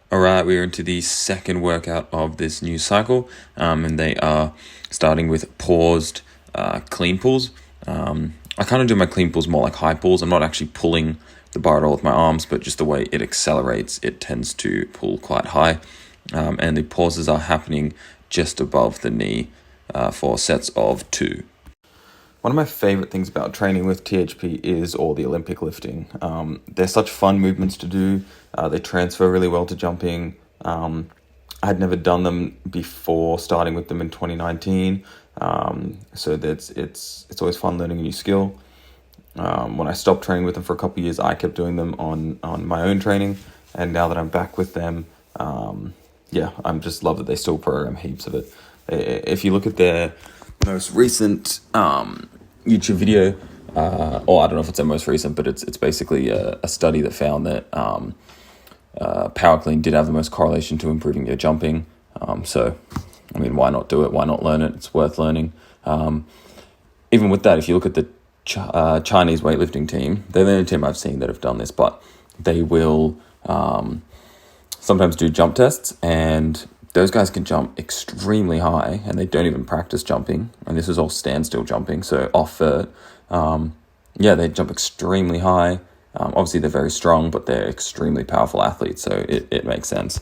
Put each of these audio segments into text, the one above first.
All right, we're into the second workout of this new cycle, and they are starting with paused clean pulls. I kind of do my clean pulls more like high pulls. I'm not actually pulling the bar at all with my arms, but just the way it accelerates, it tends to pull quite high. And the pauses are happening just above the knee for sets of 2. One of my favorite things about training with THP is all the Olympic lifting. They're such fun movements to do. They transfer really well to jumping. I had never done them before starting with them in 2019. So it's always fun learning a new skill. When I stopped training with them for a couple of years, I kept doing them on my own training. And now that I'm back with them, I'm just love that they still program heaps of it. If you look at their most recent YouTube video, or I don't know if it's their most recent, but it's basically a study that found that power clean did have the most correlation to improving your jumping. So, I mean, why not do it? Why not learn it? It's worth learning. Even with that, if you look at the Chinese weightlifting team, they're the only team I've seen that have done this, but they will sometimes do jump tests, and those guys can jump extremely high, and they don't even practice jumping. And this is all standstill jumping, so off vert. They jump extremely high. Obviously, they're very strong, but they're extremely powerful athletes, so it makes sense.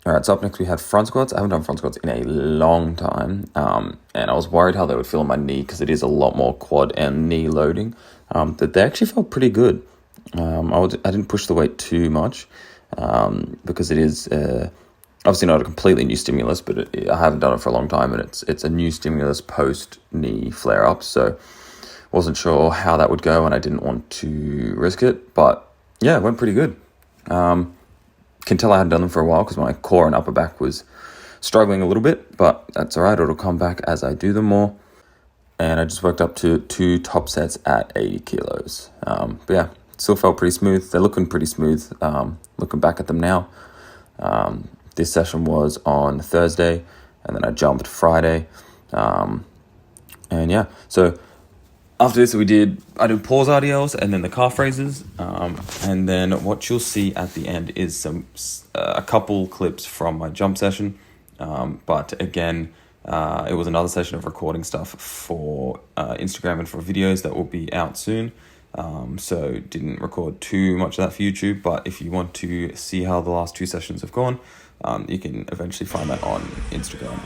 All right, so up next we had front squats. I haven't done front squats in a long time, and I was worried how they would feel on my knee because it is a lot more quad and knee loading. But they actually felt pretty good. I didn't push the weight too much because it is obviously not a completely new stimulus, but I haven't done it for a long time, and it's a new stimulus post knee flare up. So wasn't sure how that would go, and I didn't want to risk it. But yeah, it went pretty good. Can tell I hadn't done them for a while because my core and upper back was struggling a little bit, but that's all right. It'll come back as I do them more. And I just worked up to 2 top sets at 80 kilos. Still felt pretty smooth. They're looking pretty smooth. Looking back at them now. This session was on Thursday, and then I jumped Friday. So after this, I did pause RDLs and then the calf raises. And then what you'll see at the end is a couple clips from my jump session. But again, it was another session of recording stuff for Instagram and for videos that will be out soon. So didn't record too much of that for YouTube. But if you want to see how the last 2 sessions have gone, you can eventually find that on Instagram.